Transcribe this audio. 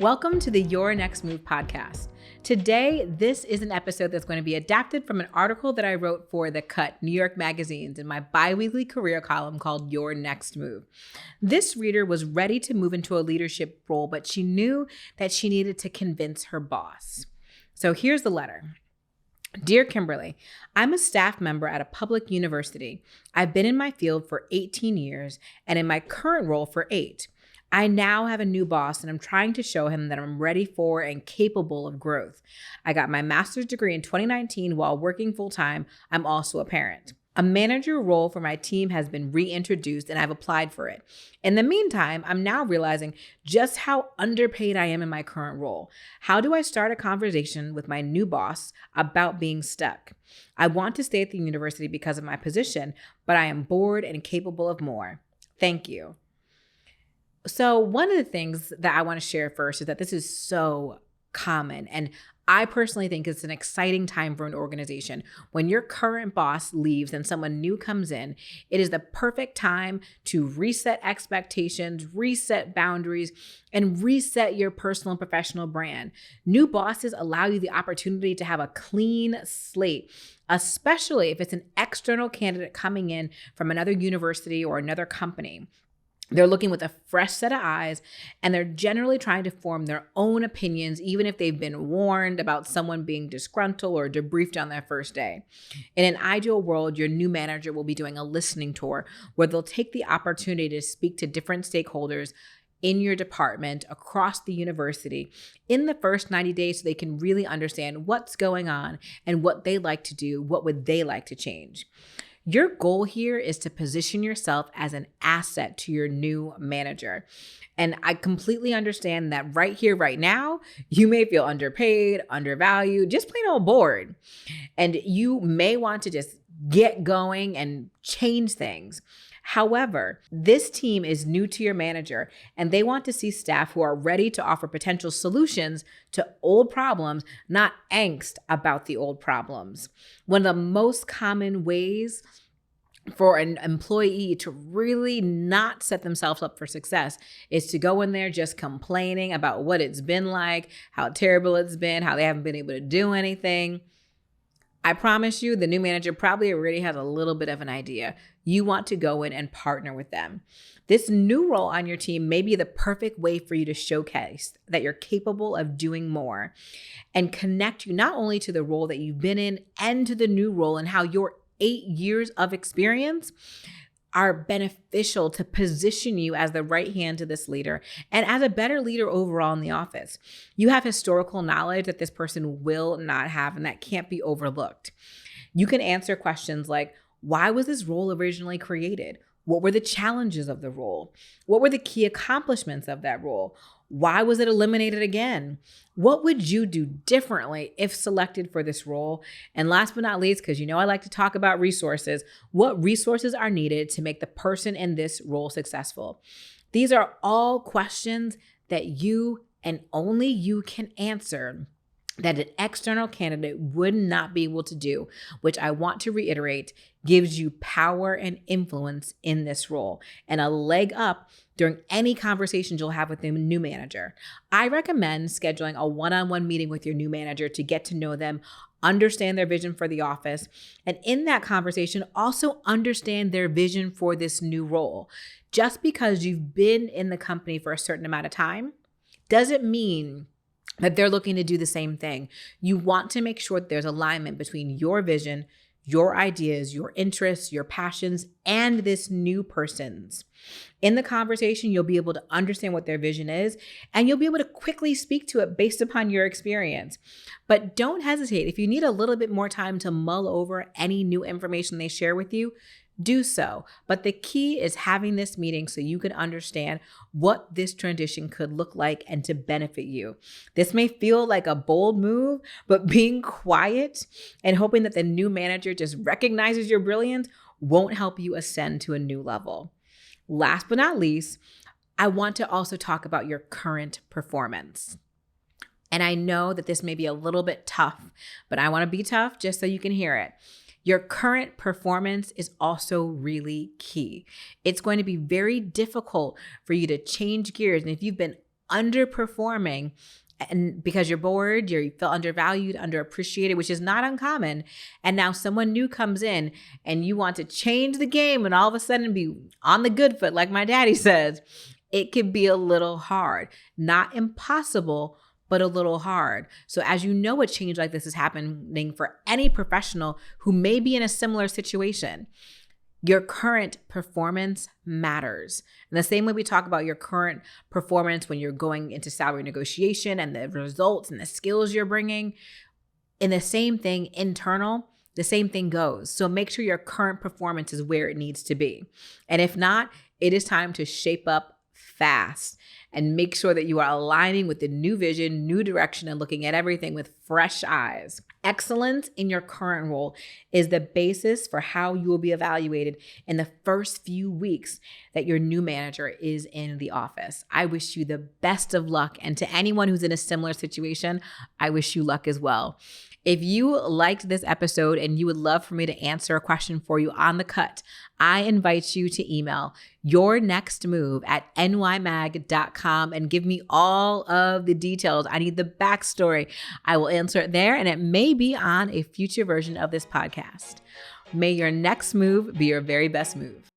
Welcome to the Your Next Move podcast. Today, this is an episode that's going to be adapted from an article that I wrote for The Cut, New York Magazines, in my bi-weekly career column called Your Next Move. This reader was ready to move into a leadership role, but she knew that she needed to convince her boss. So here's the letter. Dear Kimberly, I'm a staff member at a public university. I've been in my field for 18 years and in my current role for 8. I now have a new boss and I'm trying to show him that I'm ready for and capable of growth. I got my master's degree in 2019 while working full-time. I'm also a parent. A manager role for my team has been reintroduced and I've applied for it. In the meantime, I'm now realizing just how underpaid I am in my current role. How do I start a conversation with my new boss about being stuck? I want to stay at the university because of my position, but I am bored and capable of more. Thank you. So one of the things that I want to share first is that this is so common. And I personally think it's an exciting time for an organization. When your current boss leaves and someone new comes in, it is the perfect time to reset expectations, reset boundaries, and reset your personal and professional brand. New bosses allow you the opportunity to have a clean slate, especially if it's an external candidate coming in from another university or another company. They're looking with a fresh set of eyes, and they're generally trying to form their own opinions, even if they've been warned about someone being disgruntled or debriefed on their first day. In an ideal world, your new manager will be doing a listening tour where they'll take the opportunity to speak to different stakeholders in your department across the university in the first 90 days so they can really understand what's going on and what they like to do, what would they like to change. Your goal here is to position yourself as an asset to your new manager. And I completely understand that right here, right now, you may feel underpaid, undervalued, just plain old bored. And you may want to just get going and change things. However, this team is new to your manager and they want to see staff who are ready to offer potential solutions to old problems, not angst about the old problems. One of the most common ways for an employee to really not set themselves up for success is to go in there just complaining about what it's been like, how terrible it's been, how they haven't been able to do anything. I promise you, the new manager probably already has a little bit of an idea. You want to go in and partner with them. This new role on your team may be the perfect way for you to showcase that you're capable of doing more and connect you not only to the role that you've been in and to the new role and how your 8 years of experience are beneficial to position you as the right hand to this leader and as a better leader overall in the office. You have historical knowledge that this person will not have, and that can't be overlooked. You can answer questions like, why was this role originally created? What were the challenges of the role? What were the key accomplishments of that role? Why was it eliminated again? What would you do differently if selected for this role? And last but not least, because you know I like to talk about resources, what resources are needed to make the person in this role successful? These are all questions that you and only you can answer that an external candidate would not be able to do, which I want to reiterate, gives you power and influence in this role and a leg up during any conversations you'll have with the new manager. I recommend scheduling a one-on-one meeting with your new manager to get to know them, understand their vision for the office, and in that conversation, also understand their vision for this new role. Just because you've been in the company for a certain amount of time doesn't mean that they're looking to do the same thing. You want to make sure that there's alignment between your vision, your ideas, your interests, your passions, and this new person's. In the conversation, you'll be able to understand what their vision is, and you'll be able to quickly speak to it based upon your experience. But don't hesitate. If you need a little bit more time to mull over any new information they share with you, do so. But the key is having this meeting so you can understand what this transition could look like and to benefit you. This may feel like a bold move, but being quiet and hoping that the new manager just recognizes your brilliance won't help you ascend to a new level. Last but not least, I want to also talk about your current performance. And I know that this may be a little bit tough, but I want to be tough just so you can hear it. Your current performance is also really key. It's going to be very difficult for you to change gears. And if you've been underperforming, and because you're bored, you feel undervalued, underappreciated, which is not uncommon. And now someone new comes in and you want to change the game and all of a sudden be on the good foot, like my daddy says, it can be a little hard. Not impossible, but a little hard. So as you know, a change like this is happening for any professional who may be in a similar situation. Your current performance matters. In the same way we talk about your current performance when you're going into salary negotiation and the results and the skills you're bringing, in the same thing internal, the same thing goes. So make sure your current performance is where it needs to be. And if not, it is time to shape up fast and make sure that you are aligning with the new vision, new direction, and looking at everything with fresh eyes. Excellence in your current role is the basis for how you will be evaluated in the first few weeks that your new manager is in the office. I wish you the best of luck. And to anyone who's in a similar situation, I wish you luck as well. If you liked this episode and you would love for me to answer a question for you on the cut, I invite you to email yournextmove@nymag.com and give me all of the details. I need the backstory. I will answer it there, and it may be on a future version of this podcast. May your next move be your very best move.